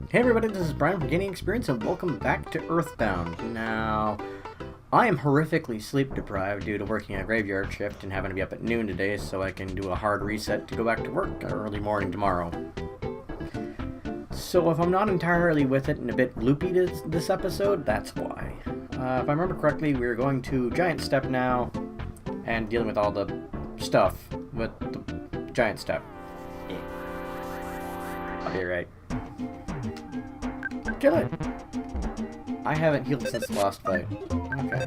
Hey everybody, this is Brian from Gaming Experience, and welcome back to Earthbound. Now, I am horrifically sleep deprived due to working a graveyard shift and having to be up at noon today, so I can do a hard reset to go back to work early morning tomorrow. So if I'm not entirely with it and a bit loopy this episode, that's why. If I remember correctly, we're going to Giant Step now, and dealing with all the stuff with the Giant Step. Yeah. I'll be right. Kill it! I haven't healed since the last fight. Okay.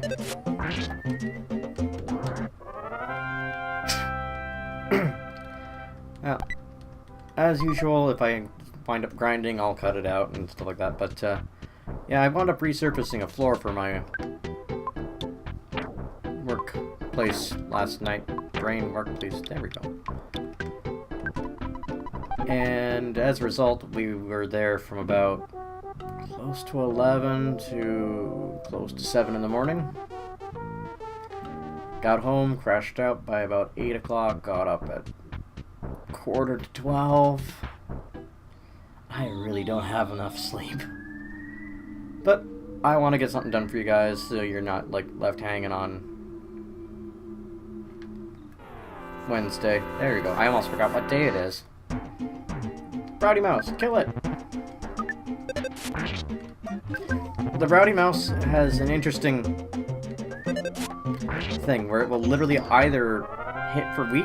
Now, as usual, if I wind up grinding, I'll cut it out and stuff like that. But, yeah, I wound up resurfacing a floor for my workplace last night. Drain workplace. There we go. And as a result, we were there from about close to 11 to close to 7 in the morning. Got home, crashed out by about 8 o'clock, got up at quarter to 12. I really don't have enough sleep. But I want to get something done for you guys so you're not like left hanging on Wednesday. There you go. I almost forgot what day it is. Rowdy Mouse, kill it! The Rowdy Mouse has an interesting thing where it will literally either hit for weak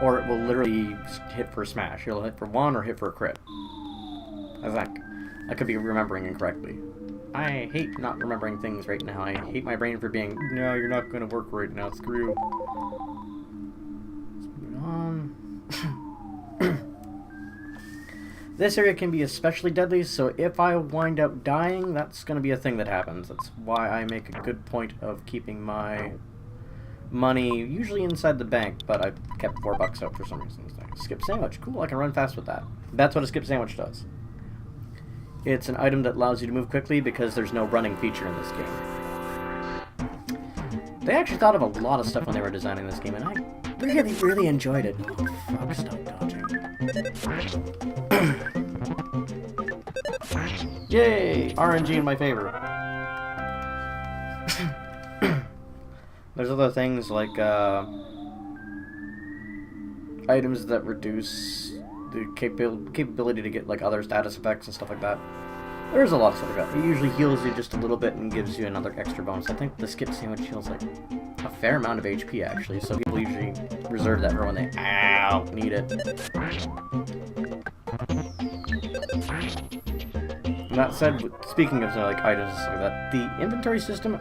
or it will literally hit for smash. It'll hit for one or hit for a crit. I think. I could be remembering incorrectly. I hate not remembering things right now. I hate my brain for being, no, you're not going to work right now. Screw you. Let's move on. This area can be especially deadly, so if I wind up dying, that's going to be a thing that happens. That's why I make a good point of keeping my money usually inside the bank, but I kept $4 out for some reason. Skip sandwich. Cool, I can run fast with that. That's what a skip sandwich does. It's an item that allows you to move quickly because there's no running feature in this game. They actually thought of a lot of stuff when they were designing this game, and I really enjoyed it. Oh, fuck, stop dodging. Yay! RNG in my favor. There's other things like items that reduce the capability to get like other status effects and stuff like that. There's a lot of stuff like that. It usually heals you just a little bit and gives you another extra bonus. I think the skip sandwich heals like a fair amount of HP actually, so people usually reserve that for when they need it. And that said, speaking of like items and stuff like that, the inventory system,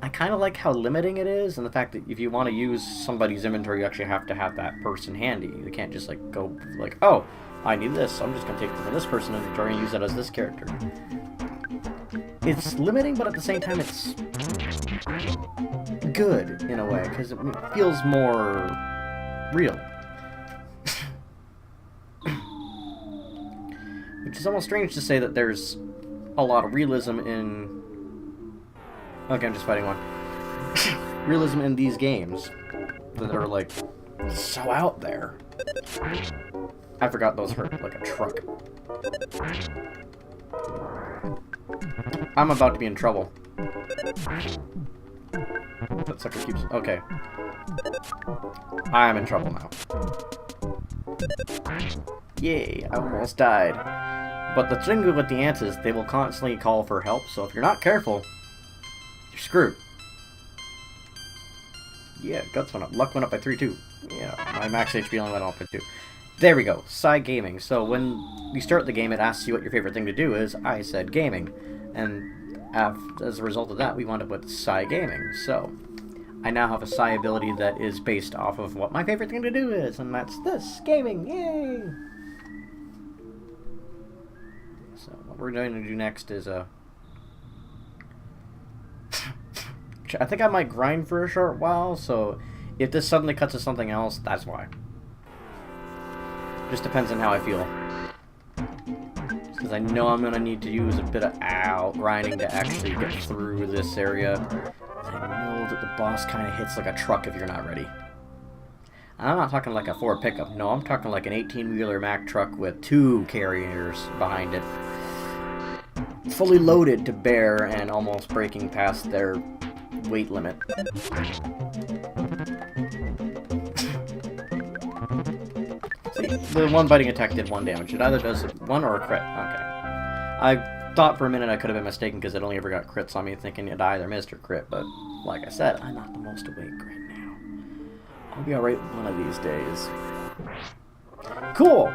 I kind of like how limiting it is, and the fact that if you want to use somebody's inventory, you actually have to have that person handy. You can't just like go like, oh, I need this, so I'm just going to take it from this person's inventory and use it as this character. It's limiting, but at the same time it's good in a way, because it feels more real. Which is almost strange to say that there's a lot of realism in... Okay, I'm just fighting one. Realism in these games that are, like, so out there. I forgot those hurt like a truck. I'm about to be in trouble. That sucker keeps... Okay. I'm in trouble now. Yay, I almost died. But the thing with the ants is they will constantly call for help, so if you're not careful, you're screwed. Yeah, guts went up. Luck went up by 3 too. Yeah, my max HP only went up by 2. There we go. Side gaming. So when you start the game, it asks you what your favorite thing to do is. I said gaming. And as a result of that, we wound up with side gaming. So I now have a side ability that is based off of what my favorite thing to do is, and that's this, gaming. Yay! So what we're going to do next is I think I might grind for a short while, so if this suddenly cuts to something else, that's why. Just depends on how I feel. Because I know I'm going to need to use a bit of grinding to actually get through this area. I know that the boss kind of hits like a truck if you're not ready. And I'm not talking like a Ford pickup. No, I'm talking like an 18-wheeler Mack truck with 2 carriers behind it. fully loaded to bear and almost breaking past their weight limit. See, the one biting attack did 1 damage. It either does 1 or a crit. Okay. I thought for a minute I could have been mistaken because it only ever got crits on me, thinking it either missed or crit, but like I said, I'm not the most awake right now. I'll be alright one of these days. Cool!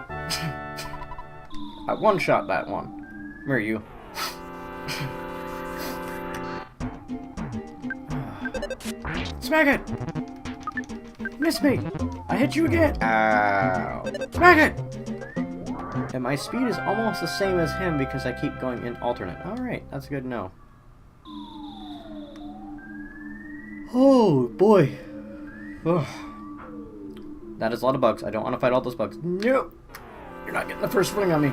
I one-shot that one. Where are you? Smack it! Miss me! I hit you again! Ow! Smack it! And my speed is almost the same as him because I keep going in alternate. Alright, that's good to know. Oh, boy. Ugh. That is a lot of bugs. I don't want to fight all those bugs. Nope! You're not getting the first swing on me.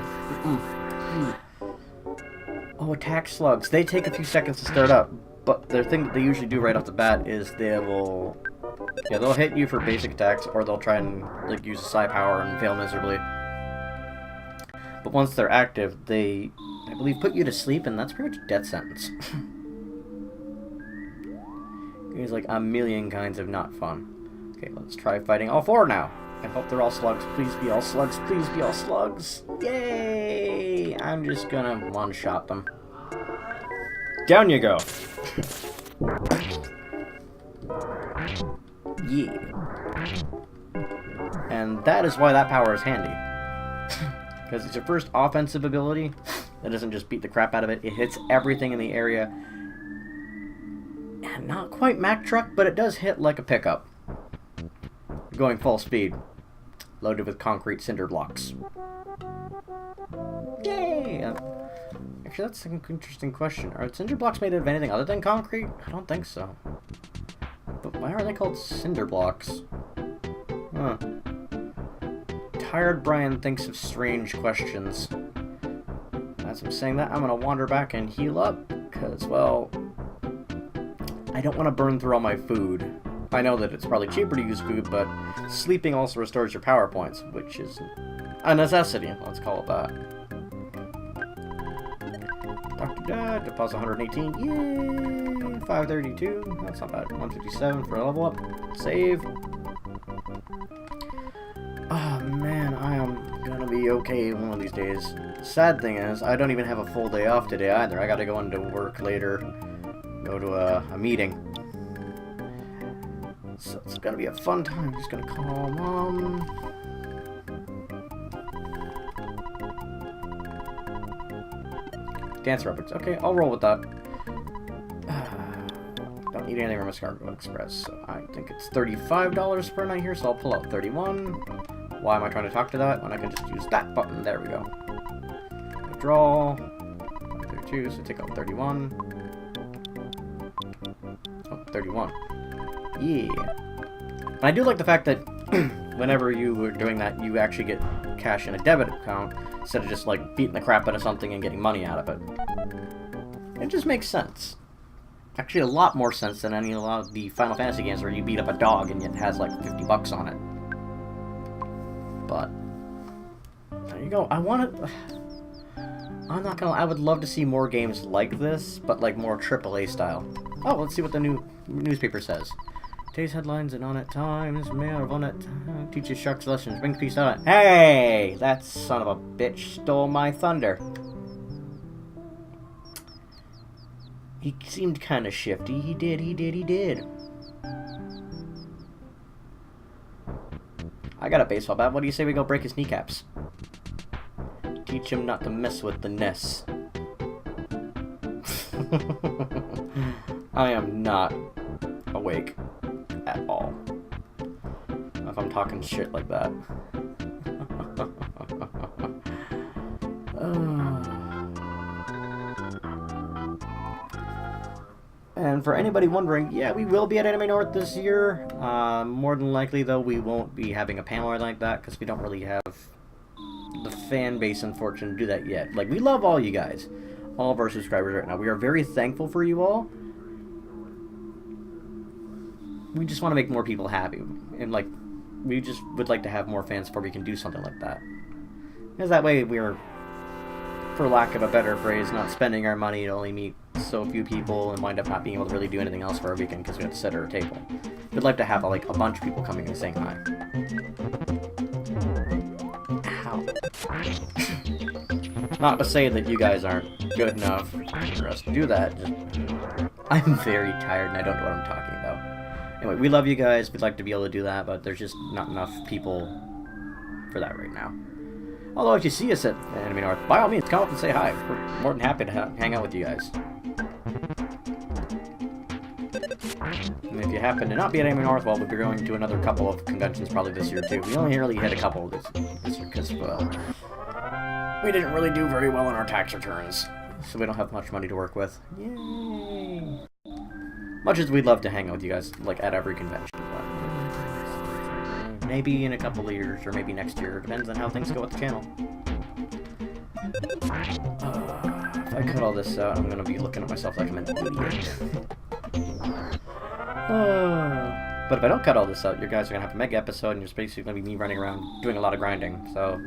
Oh, attack slugs. They take a few seconds to start up, but the thing that they usually do right off the bat is they'll hit you for basic attacks, or they'll try and like use a psi power and fail miserably. But once they're active, they, I believe, put you to sleep, and that's pretty much a death sentence. There's like a million kinds of not fun. Okay, let's try fighting all 4 now. I hope they're all slugs. Please be all slugs. Please be all slugs. Yay! I'm just gonna one-shot them. Down you go. Yeah. And that is why that power is handy. Because it's your first offensive ability that doesn't just beat the crap out of it. It hits everything in the area. And not quite Mack truck, but it does hit like a pickup. Going full speed. Loaded with concrete cinder blocks. Yay! Actually, that's an interesting question. Are cinder blocks made of anything other than concrete? I don't think so. But why are they called cinder blocks? Huh. Tired Brian thinks of strange questions. As I'm saying that, I'm gonna wander back and heal up, because, well, I don't want to burn through all my food. I know that it's probably cheaper to use food, but sleeping also restores your power points, which is a necessity, let's call it that. Dr. Dad, deposit 118, yay! 532, that's not bad. 157 for a level up. Save. Oh man, I am gonna be okay one of these days. Sad thing is, I don't even have a full day off today either. I gotta go into work later, go to a meeting. So it's gonna be a fun time. I'm just gonna call Mom. Dance robots. Okay, I'll roll with that. Don't need anything from a Cargo Express. So I think it's $35 per night here, so I'll pull out 31. Why am I trying to talk to that when I can just use that button? There we go. Withdraw. 32, so take out 31. Oh, 31. Yeah. And I do like the fact that whenever you were doing that, you actually get cash in a debit account instead of just like beating the crap out of something and getting money out of it. It just makes sense. Actually, a lot more sense than any a lot of the Final Fantasy games where you beat up a dog and it has like $50 on it. But there you go. I'm not gonna. I would love to see more games like this, but like more AAA style. Oh, let's see what the new newspaper says. Today's headlines and On It Times, Mayor of On It teaches sharks lessons, brings peace on it. Hey, that son of a bitch stole my thunder. He seemed kind of shifty. He did. I got a baseball bat. What do you say we go break his kneecaps? Teach him not to mess with the nests. I am not awake at all. If I'm talking shit like that. And for anybody wondering, yeah, we will be at Anime North this year. More than likely, though, we won't be having a panel like that because we don't really have the fan base, unfortunately, to do that yet. Like, we love all you guys, all of our subscribers right now. We are very thankful for you all. We just want to make more people happy, and like, we just would like to have more fans before we can do something like that. Because that way we're for lack of a better phrase, not spending our money to only meet so few people and wind up not being able to really do anything else for our weekend because we have to sit at our table. We'd like to have like a bunch of people coming and saying hi. Ow. Not to say that you guys aren't good enough for us to do that. Just, I'm very tired and I don't know what I'm talking about. Anyway, we love you guys. We'd like to be able to do that, but there's just not enough people for that right now. Although if you see us at Anime North, by all means, come up and say hi. We're more than happy to hang out with you guys. And if you happen to not be at Anime North, well, we'll be going to another couple of conventions probably this year too. We only really hit a couple this year because, well, we didn't really do very well on our tax returns, so we don't have much money to work with. Yay! Much as we'd love to hang out with you guys, like, at every convention. But maybe in a couple of years, or maybe next year. Depends on how things go with the channel. If I cut all this out, I'm gonna be looking at myself like I'm an idiot. But if I don't cut all this out, you guys are gonna have a mega episode, and it's basically gonna be me running around doing a lot of grinding. So,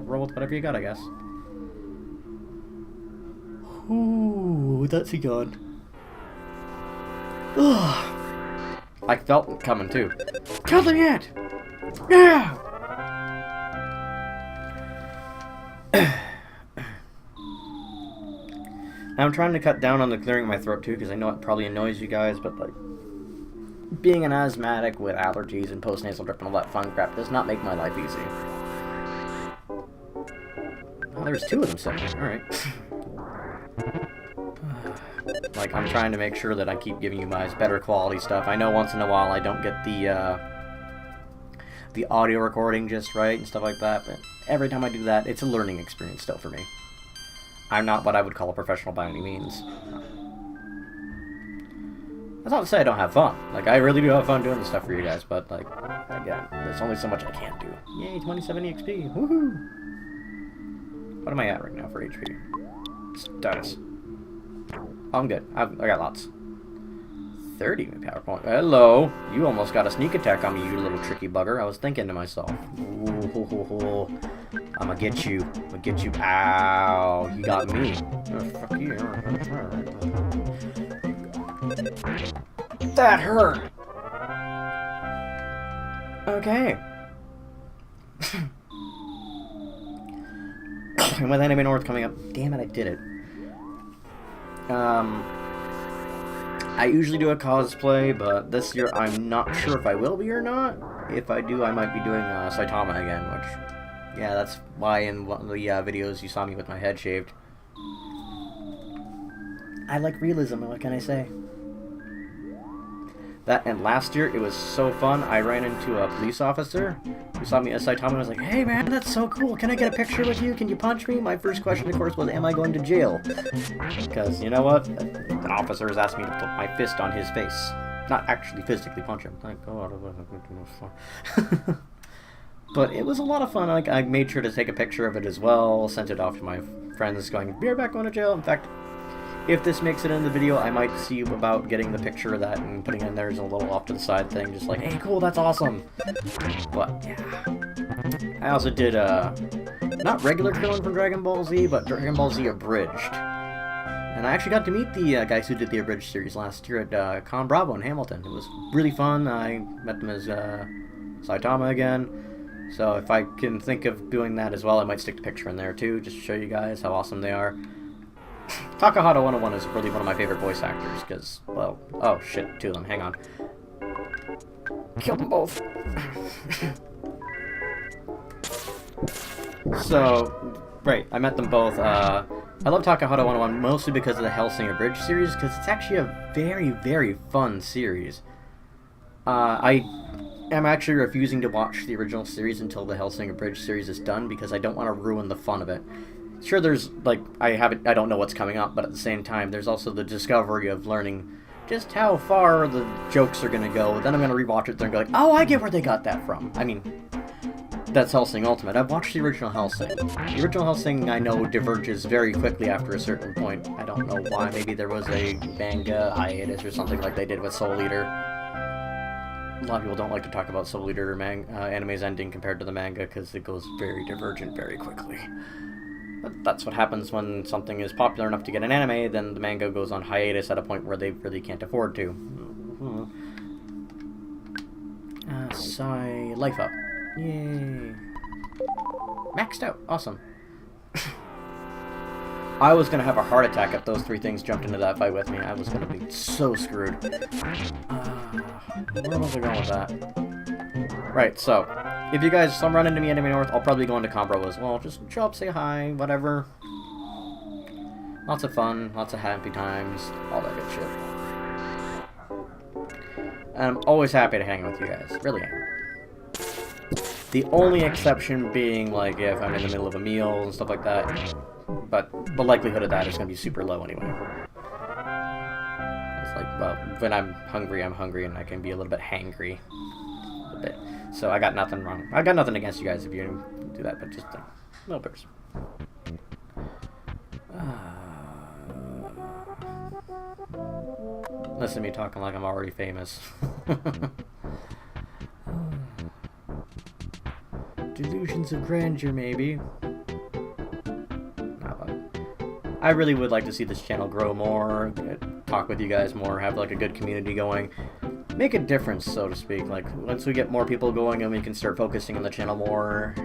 roll with whatever you got, I guess. Ooh, that's a gun. Ugh. I felt it coming too. Killing it! Yeah! Now I'm trying to cut down on the clearing of my throat too, because I know it probably annoys you guys, but like, being an asthmatic with allergies and post-nasal drip and all that fun crap does not make my life easy. Oh, there's two of them sitting there. Alright. Like, I'm trying to make sure that I keep giving you guys better quality stuff. I know once in a while I don't get the audio recording just right and stuff like that, but every time I do that, it's a learning experience still for me. I'm not what I would call a professional by any means. That's not to say I don't have fun. Like, I really do have fun doing this stuff for you guys, but, like, again, there's only so much I can't do. Yay, 27 EXP. Woohoo! What am I at right now for HP? Status. Oh, I'm good. I got lots. 30 PowerPoint. Hello! You almost got a sneak attack on me, you little tricky bugger. I was thinking to myself, ooh, I'm gonna get you. I'm gonna get you. Ow! You got me. Oh, fuck you. That hurt! Okay. And with Anime North coming up, damn it, I did it. I usually do a cosplay, but this year I'm not sure if I will be or not. If I do, I might be doing Saitama again, which, yeah, that's why in one of the videos you saw me with my head shaved. I like realism, what can I say? That, and last year, it was so fun, I ran into a police officer who saw me as Saitama and was like, "Hey man, that's so cool, can I get a picture with you? Can you punch me?" My first question, of course, was, am I going to jail? Because, you know what? An officer has asked me to put my fist on his face. Not actually physically punch him. Thank God, I wasn't going to do fun. But it was a lot of fun. Like, I made sure to take a picture of it as well, sent it off to my friends going, "You're back going to jail." In fact, if this makes it in the video, I might see about getting the picture of that and putting it in there as a little off to the side thing, just like, hey, cool, that's awesome. But, yeah. I also did, not regular Krillin from Dragon Ball Z, but Dragon Ball Z Abridged. And I actually got to meet the guys who did the Abridged series last year at Con Bravo in Hamilton. It was really fun. I met them as Saitama again. So if I can think of doing that as well, I might stick the picture in there too, just to show you guys how awesome they are. Takahata 101 is really one of my favorite voice actors, because, well, oh shit, two of them, hang on. Killed them both. So, right, I met them both. I love Takahata 101 mostly because of the Hellsinger Bridge series, because it's actually a very, very fun series. I am actually refusing to watch the original series until the Hellsinger Bridge series is done, because I don't want to ruin the fun of it. Sure, there's, like, I don't know what's coming up, but at the same time, there's also the discovery of learning just how far the jokes are going to go. Then I'm going to rewatch it there and go like, oh, I get where they got that from. I mean, that's Hellsing Ultimate. I've watched the original Hellsing. The original Hellsing, I know, diverges very quickly after a certain point. I don't know why. Maybe there was a manga hiatus or something like they did with Soul Eater. A lot of people don't like to talk about Soul Eater anime's ending compared to the manga because it goes very divergent very quickly. But that's what happens when something is popular enough to get an anime, then the manga goes on hiatus at a point where they really can't afford to. Life up. Yay. Maxed out. Awesome. I was going to have a heart attack if those 3 things jumped into that fight with me. I was going to be so screwed. Where was I going with that? Right, so, if you guys run into me Anime North, I'll probably go into Combro as well. Just show up, say hi, whatever. Lots of fun, lots of happy times, all that good shit. And I'm always happy to hang with you guys, really am. The only exception being, like, if I'm in the middle of a meal and stuff like that. But the likelihood of that is going to be super low anyway. It's like, well, when I'm hungry, and I can be a little bit hangry. A bit. So I got nothing wrong. I got nothing against you guys if you do that, but just little bits. Listen to me talking like I'm already famous. Delusions of grandeur, maybe. I really would like to see this channel grow more, talk with you guys more, have like a good community going, make a difference, so to speak. Like, once we get more people going and we can start focusing on the channel more,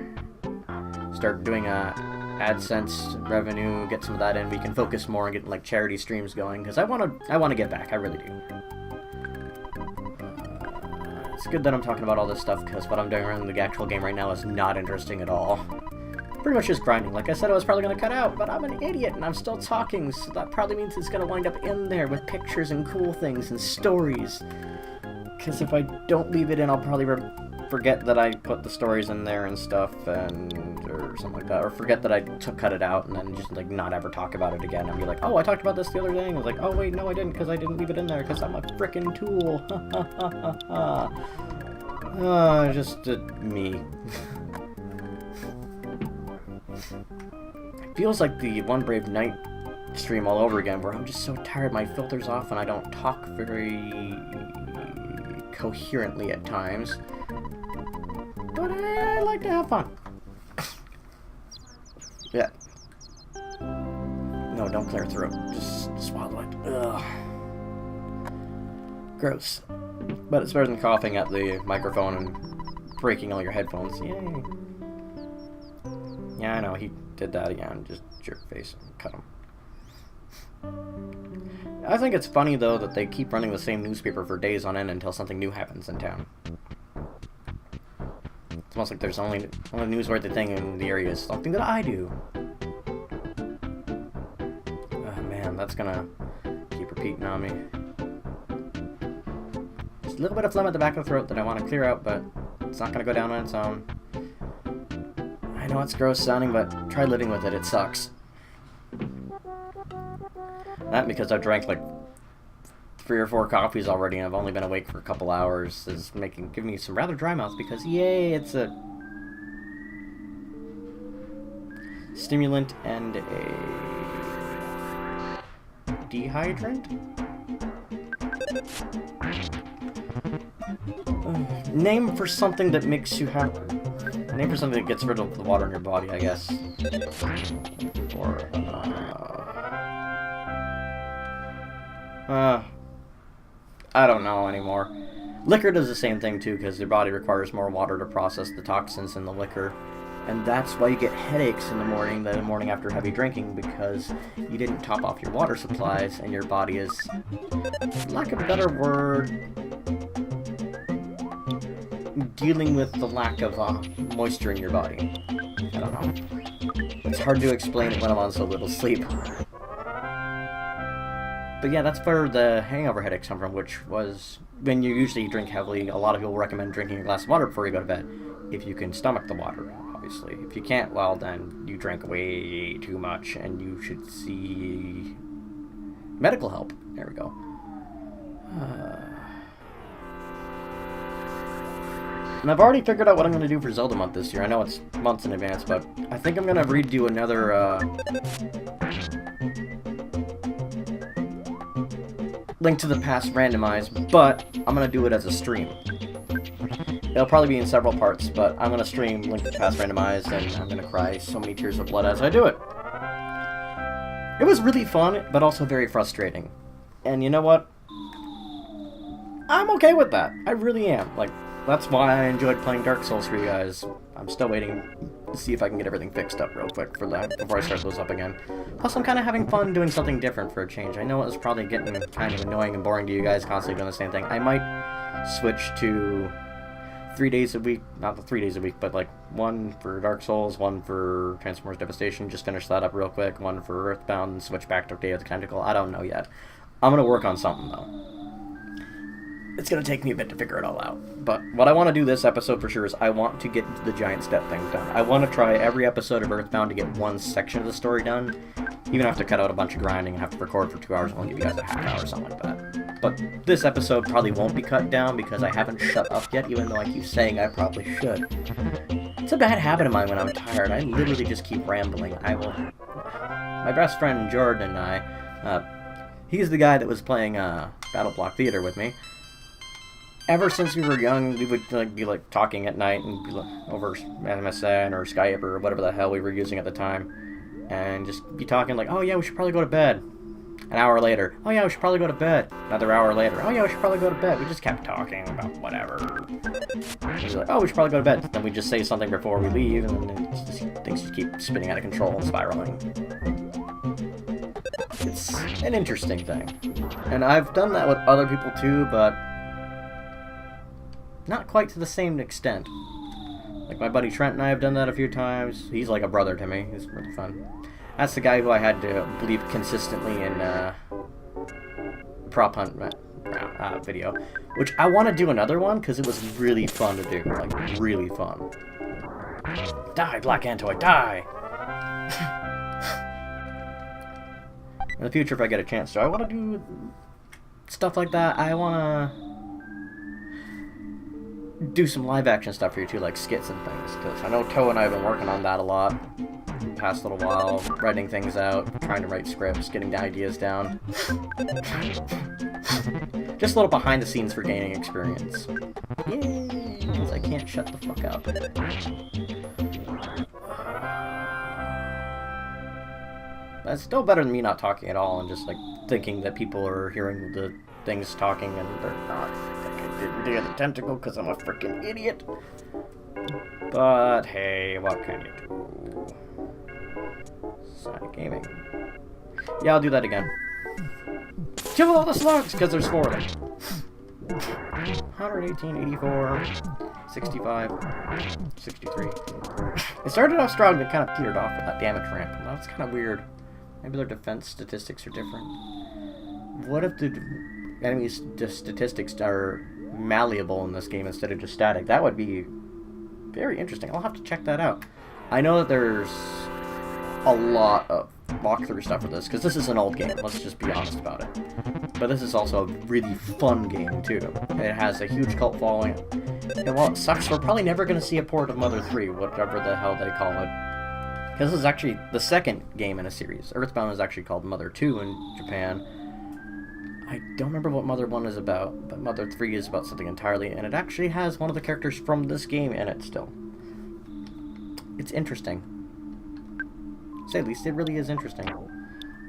start doing AdSense revenue, get some of that in, we can focus more on getting like charity streams going, because I want to get back, I really do. It's good that I'm talking about all this stuff, because what I'm doing around the actual game right now is not interesting at all. Pretty much just grinding. Like I said, I was probably going to cut out, but I'm an idiot and I'm still talking, so that probably means it's going to wind up in there with pictures and cool things and stories. Because if I don't leave it in, I'll probably forget that I put the stories in there and stuff, or something like that. Or forget that I cut it out and then just like not ever talk about it again and be like, oh, I talked about this the other day. And I was like, oh wait, no I didn't, because I didn't leave it in there because I'm a frickin' tool. Just me. It feels like the One Brave Night stream all over again, where I'm just so tired, my filter's off, and I don't talk very coherently at times. But I like to have fun. Yeah. No, don't clear throat. Just swallow it. Ugh. Gross. But it's better than coughing at the microphone and breaking all your headphones. Yay. Yeah, I know, he did that again. Just jerk face and cut him. I think it's funny, though, that they keep running the same newspaper for days on end until something new happens in town. It's almost like there's only newsworthy thing in the area is something that I do. Oh, man, that's gonna keep repeating on me. Just a little bit of phlegm at the back of the throat that I want to clear out, but it's not gonna go down on its own. I know it's gross sounding, but try living with it. It sucks. Not because I've drank like 3 or 4 coffees already and I've only been awake for a couple hours is giving me some rather dry mouth because yay, it's a stimulant and a dehydrant? Name for something that makes you happy. Name for something that gets rid of the water in your body, I guess. Or, I don't know anymore. Liquor does the same thing too, because your body requires more water to process the toxins in the liquor. And that's why you get headaches in the morning after heavy drinking, because you didn't top off your water supplies, and your body is, for lack of a better word, dealing with the lack of moisture in your body. I don't know. It's hard to explain it when I'm on so little sleep. But yeah, that's where the hangover headaches come from, which was when you usually drink heavily. A lot of people recommend drinking a glass of water before you go to bed, if you can stomach the water, obviously. If you can't, well, then you drank way too much, and you should see medical help. There we go. And I've already figured out what I'm going to do for Zelda Month this year. I know it's months in advance, but I think I'm going to redo another, Link to the Past randomized, but I'm going to do it as a stream. It'll probably be in several parts, but I'm going to stream Link to the Past randomized, and I'm going to cry so many tears of blood as I do it. It was really fun, but also very frustrating. And you know what? I'm okay with that. I really am. Like, that's why I enjoyed playing Dark Souls for you guys. I'm still waiting to see if I can get everything fixed up real quick for that before I start those up again. Plus, I'm kind of having fun doing something different for a change. I know it was probably getting kind of annoying and boring to you guys constantly doing the same thing. I might switch to 3 days a week, not the 3 days a week, but like one for Dark Souls, one for Transformers Devastation, just finish that up real quick, one for Earthbound, and switch back to Day of the Tentacle. I don't know yet. I'm going to work on something, though. It's going to take me a bit to figure it all out. But what I want to do this episode for sure is I want to get the giant step thing done. I want to try every episode of Earthbound to get one section of the story done. Even have to cut out a bunch of grinding and have to record for 2 hours and only give you guys a half hour or something like that. But this episode probably won't be cut down because I haven't shut up yet, even though I keep saying I probably should. It's a bad habit of mine when I'm tired. I literally just keep rambling. My best friend Jordan and I, he's the guy that was playing Battle Block Theater with me. Ever since we were young, we would be talking at night and be over MSN or Skype or whatever the hell we were using at the time, and just be talking like, "Oh yeah, we should probably go to bed." An hour later, "Oh yeah, we should probably go to bed." Another hour later, "Oh yeah, we should probably go to bed." We just kept talking about whatever. We'd like, "Oh, we should probably go to bed." Then we just say something before we leave, and then things just keep spinning out of control and spiraling. It's an interesting thing, and I've done that with other people too, but not quite to the same extent. Like my buddy Trent and I have done that a few times. He's like a brother to me. He's really fun. That's the guy who I had to bleep consistently in Prop Hunt video. Which I want to do another one because it was really fun to do. Like, really fun. Die, Black Antoid, die! In the future, if I get a chance to, I want to do stuff like that. I want to do some live action stuff for you too, like skits and things, because I know Toe and I have been working on that a lot in the past little while, writing things out, trying to write scripts, getting the ideas down. Just a little behind the scenes for gaining experience. Yay! Because I can't shut the fuck up. That's still better than me not talking at all and just like thinking that people are hearing the things talking and they're not. Didn't do the tentacle because I'm a freaking idiot. But hey, what can you do? Sonic Gaming. Yeah, I'll do that again. Kill all the slugs because there's 4 of them. 118, 84, 65, 63. It started off strong but kind of petered off with that damage ramp. That's kind of weird. Maybe their defense statistics are different. What if the enemy's statistics are malleable in this game instead of just static? That would be very interesting. I'll have to check that out. I know that there's a lot of walkthrough stuff for this, because this is an old game, let's just be honest about it. But this is also a really fun game, too. It has a huge cult following. And while it sucks, we're probably never going to see a port of Mother 3, whatever the hell they call it. Because this is actually the second game in a series. Earthbound is actually called Mother 2 in Japan. I don't remember what Mother 1 is about, but Mother 3 is about something entirely, and it actually has one of the characters from this game in it still. It's interesting. To say the least, it really is interesting.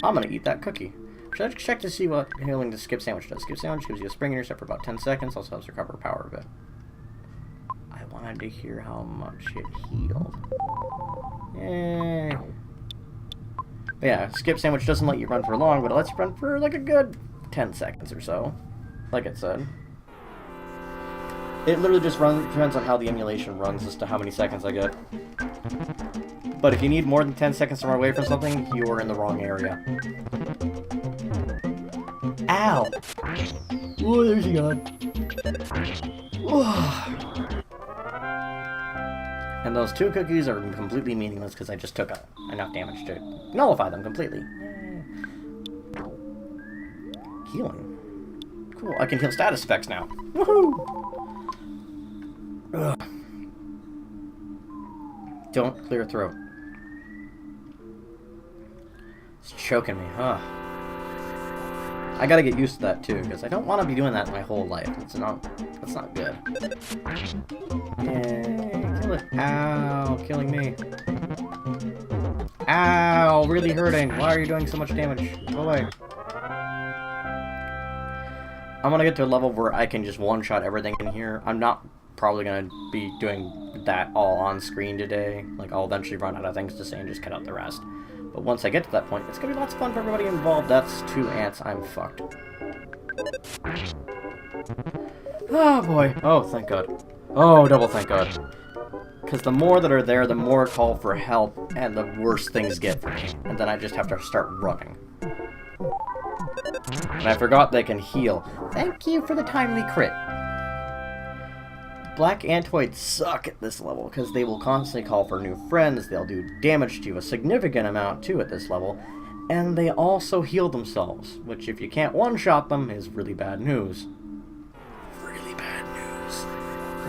I'm gonna eat that cookie. Should I check to see what healing the skip sandwich does? Skip sandwich gives you a spring in your step for about 10 seconds, also helps recover power a bit. I wanted to hear how much it healed. Yay. But yeah, skip sandwich doesn't let you run for long, but it lets you run for like a good 10 seconds or so, like it said. It literally just depends on how the emulation runs as to how many seconds I get. But if you need more than 10 seconds to run away from something, you are in the wrong area. Ow! Oh, there's a gun. And those 2 cookies are completely meaningless because I just took enough damage to nullify them completely. Healing. Cool, I can heal status effects now. Woohoo! Ugh. Don't clear throat. It's choking me, huh? I gotta get used to that too, because I don't want to be doing that my whole life. That's not good. Yay, kill it. Ow, killing me. Ow, really hurting. Why are you doing so much damage? Go away. I'm gonna get to a level where I can just one-shot everything in here. I'm not probably gonna be doing that all on screen today. Like, I'll eventually run out of things to say and just cut out the rest. But once I get to that point, it's gonna be lots of fun for everybody involved. That's 2 ants. I'm fucked. Oh, boy. Oh, thank God. Oh, double thank God. Because the more that are there, the more call for help, and the worse things get for me. And then I just have to start running. And I forgot they can heal. Thank you for the timely crit. Black Antoids suck at this level, because they will constantly call for new friends, they'll do damage to you, a significant amount too at this level, and they also heal themselves, which if you can't one-shot them is really bad news. Really bad news.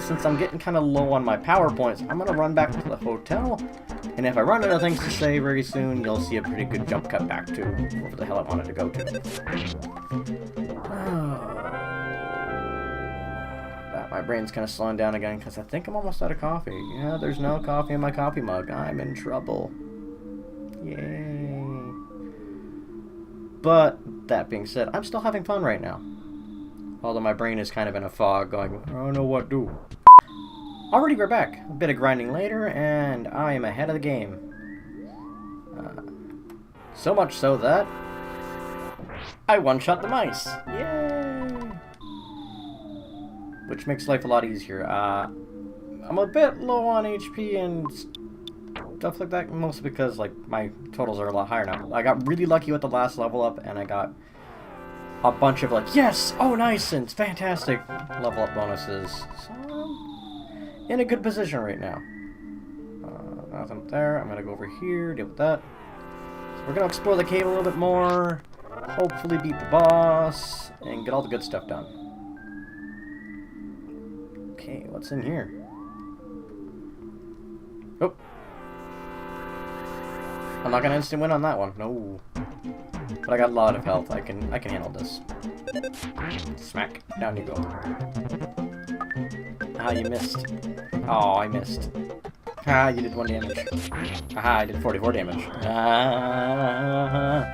Since I'm getting kind of low on my power points, I'm going to run back to the hotel, and if I run out of things to say very soon, you'll see a pretty good jump cut back to wherever the hell I wanted to go to. My brain's kind of slowing down again because I think I'm almost out of coffee. Yeah, there's no coffee in my coffee mug. I'm in trouble. Yay. But, that being said, I'm still having fun right now. Although my brain is kind of in a fog going, I don't know what to do. Alrighty, we're back. A bit of grinding later, and I am ahead of the game. So much so that I one-shot the mice. Yay! Which makes life a lot easier. I'm a bit low on HP and stuff like that, mostly because like my totals are a lot higher now. I got really lucky with the last level up, and I got a bunch of like, yes, oh nice, and fantastic level up bonuses. So I'm in a good position right now. Nothing there. I'm gonna go over here, deal with that. So we're gonna explore the cave a little bit more, hopefully beat the boss, and get all the good stuff done. Okay, what's in here? Oh. I'm not gonna instant win on that one. No. But I got a lot of health. I can handle this. Smack. Down you go. Ah, you missed. Oh, I missed. Ah, you did 1 damage. Aha, I did 44 damage. Ah.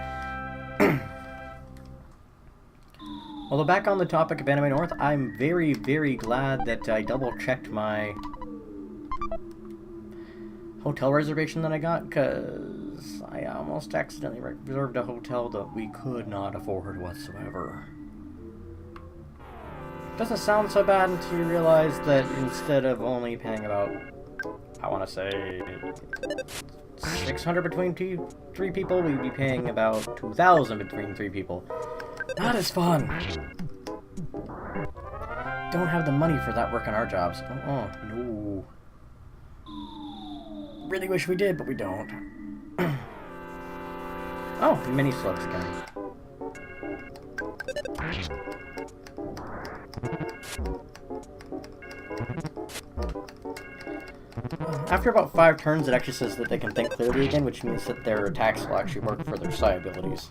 Although back on the topic of Anime North, I'm very, very glad that I double-checked my hotel reservation that I got, because I almost accidentally reserved a hotel that we could not afford whatsoever. Doesn't sound so bad until you realize that instead of only paying about, I want to say, $600 between 3 people, we'd be paying about $2,000 between 3 people. Not as fun. Don't have the money for that working our jobs. No. Really wish we did, but we don't. Oh, mini slugs again. After about 5 turns, it actually says that they can think clearly again, which means that their attacks will actually work for their psi abilities.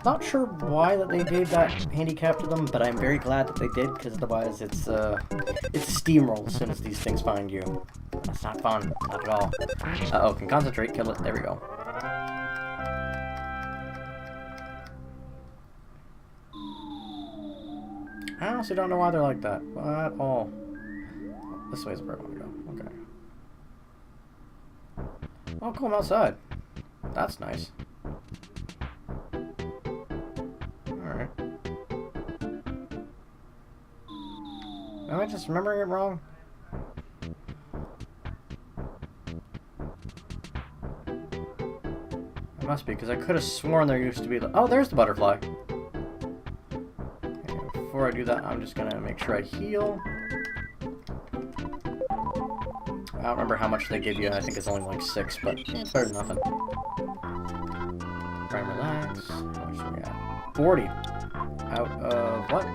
Not sure why that they gave that handicap to them, but I'm very glad that they did, because otherwise it's steamroll as soon as these things find you. That's not fun. Not at all. Uh-oh, can concentrate, kill it. There we go. I honestly don't know why they're like that at all. This way is where I want to go. Okay. Oh, cool, I'm outside. That's nice. Alright. Am I just remembering it wrong? It must be, because I could have sworn there used to be the... Oh, there's the butterfly. Okay, before I do that, I'm just gonna make sure I heal. I don't remember how much they give you. I think it's only like 6, but it's better than nothing. Try and relax. How much do we got? 40. Out of what?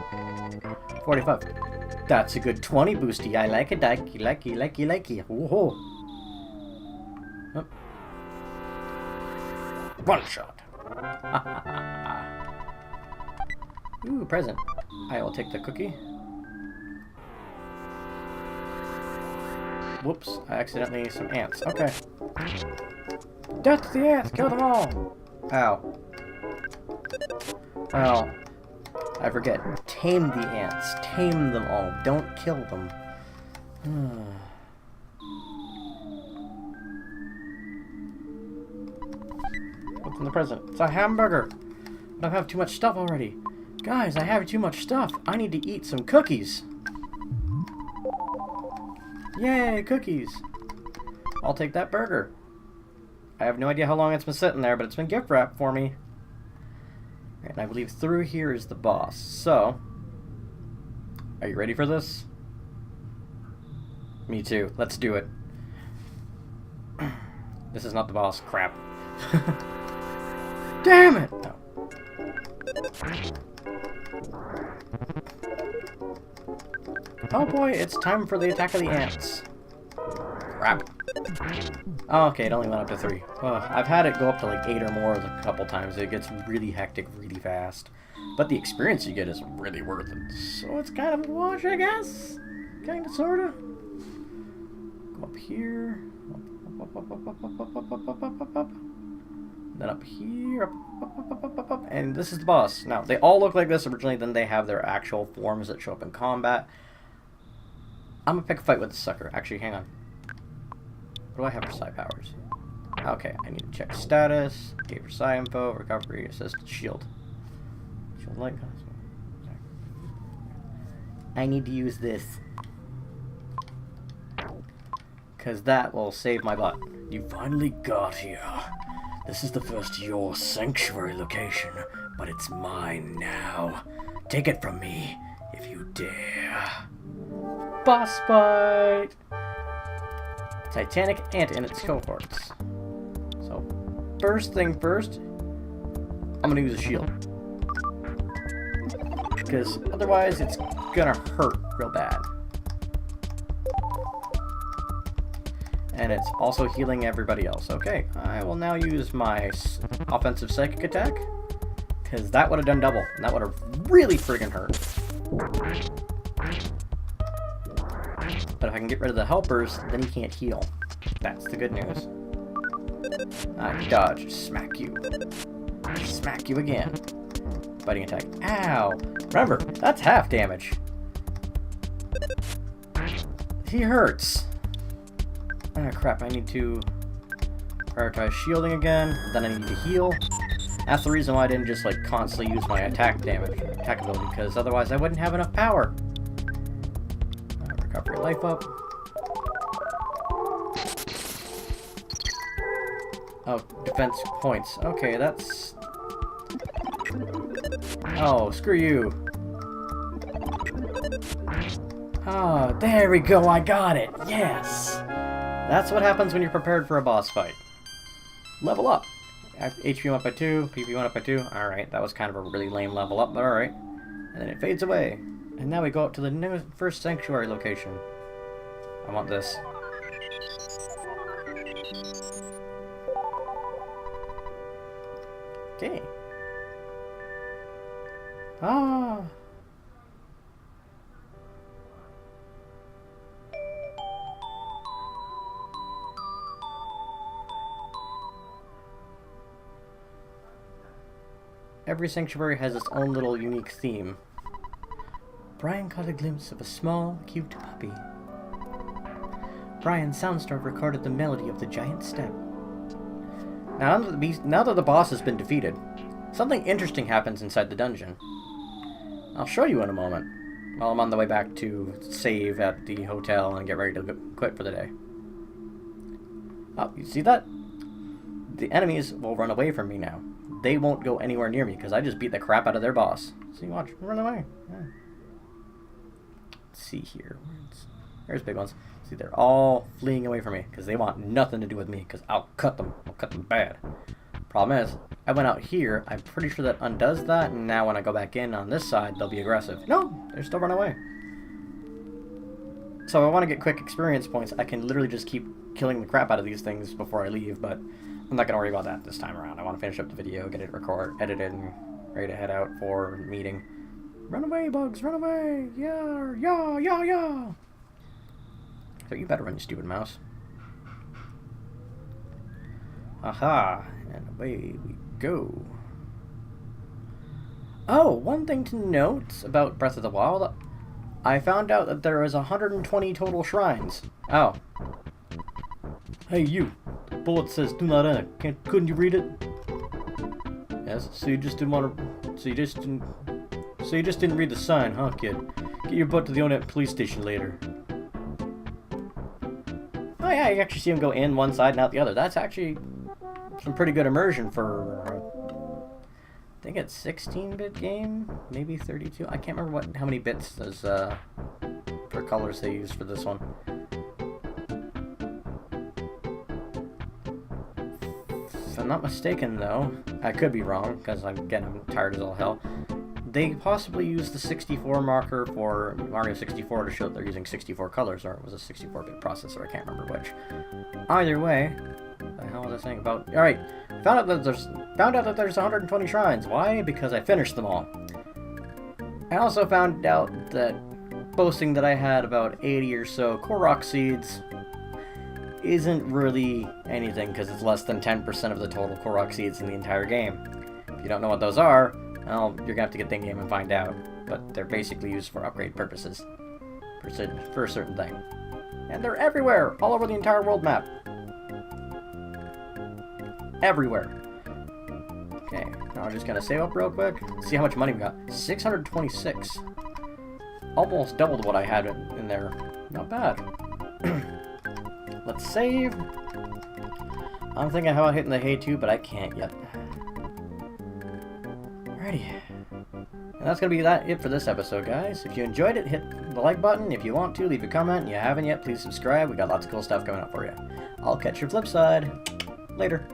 45. That's a good 20 boosty. I like it, likey. Whoa. Oh. One shot. Ooh, present. I will take the cookie. Whoops, I accidentally some ants. Okay. Death to the ants! Kill them all! Ow. Well, I forget. Tame the ants. Tame them all. Don't kill them. What's in the present? It's a hamburger! But I have too much stuff already. Guys, I have too much stuff. I need to eat some cookies. Yay, cookies! I'll take that burger. I have no idea how long it's been sitting there, but it's been gift wrapped for me. And I believe through here is the boss. So, are you ready for this? Me too. Let's do it. This is not the boss. Crap. Damn it! No. Oh boy, it's time for the attack of the ants. Crap. Oh, okay, it only went up to 3. I've had it go up to like 8 or more a couple times. It gets really hectic really fast. But the experience you get is really worth it. So it's kind of a wash, I guess? Kinda, sorta. Go up here. Up. Then up here. Up. And this is the boss. Now, they all look like this originally, then they have their actual forms that show up in combat. I'm gonna pick a fight with this sucker. Actually, hang on. What do I have for psi powers? Okay, I need to check status, gave for psi info, recovery, assist, shield. Shield light. I need to use this. Because that will save my butt. You finally got here. This is the first of your sanctuary location, but it's mine now. Take it from me, if you dare. Boss fight! Titanic ant and its cohorts. So, first thing first, I'm gonna use a shield. Because otherwise it's gonna hurt real bad. And it's also healing everybody else. Okay, I will now use my offensive psychic attack. Because that would have done double. And that would have really friggin' hurt. But if I can get rid of the helpers, then he can't heal. That's the good news. I dodge. Smack you. Smack you again. Fighting attack. Ow! Remember, that's half damage. He hurts. Ah, crap. I need to prioritize shielding again. Then I need to heal. That's the reason why I didn't just, like, constantly use my attack ability, because otherwise I wouldn't have enough power. Recover life up. Oh, defense points. Okay, that's... Oh, screw you. Oh, there we go, I got it! Yes! That's what happens when you're prepared for a boss fight. Level up. HP went up by 2, PP went up by 2. Alright, that was kind of a really lame level up, but alright. And then it fades away. And now we go up to the first sanctuary location. I want this. Okay. Ah! Every sanctuary has its own little unique theme. Brian caught a glimpse of a small, cute puppy. Brian's soundstorm recorded the melody of the giant step. Now that the boss has been defeated, something interesting happens inside the dungeon. I'll show you in a moment, while I'm on the way back to save at the hotel and get ready to quit for the day. Oh, you see that? The enemies will run away from me now. They won't go anywhere near me, because I just beat the crap out of their boss. See, watch, run away. Yeah. Let's see here. There's big ones. See, they're all fleeing away from me, because they want nothing to do with me, because I'll cut them. I'll cut them bad. Problem is, I went out here, I'm pretty sure that undoes that, and now when I go back in on this side, they'll be aggressive. No, they're still running away. So if I want to get quick experience points, I can literally just keep killing the crap out of these things before I leave, but I'm not going to worry about that this time around. I want to finish up the video, get it edited, and ready to head out for a meeting. Run away, bugs, run away! Yeah, yeah, yeah, yeah! So you better run, you stupid mouse. Aha! And away we go. Oh, one thing to note about Breath of the Wild, I found out that there is 120 total shrines. Oh. Hey you, the bullet says do not enter. Couldn't you read it? Yes, so you just didn't want to, so you just didn't read the sign, huh, kid? Get your butt to the Onet police station later. Oh yeah, you actually see him go in one side and out the other. That's actually some pretty good immersion for, I think it's 16-bit game, maybe 32. I can't remember how many bits those for colors they use for this one. If I'm not mistaken, though, I could be wrong because I'm tired as all hell. They possibly used the 64 marker for Mario 64 to show that they're using 64 colors, or it was a 64-bit processor. I can't remember which. Either way, what the hell was I saying about? All right, found out that there's 120 shrines. Why? Because I finished them all. I also found out that boasting that I had about 80 or so Korok seeds isn't really anything because it's less than 10% of the total Korok seeds in the entire game. If you don't know what those are, well, you're gonna have to get the game and find out. But they're basically used for upgrade purposes for a certain thing. And they're everywhere, all over the entire world map. Everywhere. Okay, now we're just gonna save up real quick. See how much money we got. 626. Almost doubled what I had in there. Not bad. Let's save. I'm thinking about hitting the hay too, but I can't yet. Alrighty. And that's gonna be it for this episode, guys. If you enjoyed it, hit the like button. If you want to, leave a comment. And you haven't yet, please subscribe. We got lots of cool stuff coming up for you. I'll catch your flip side. Later.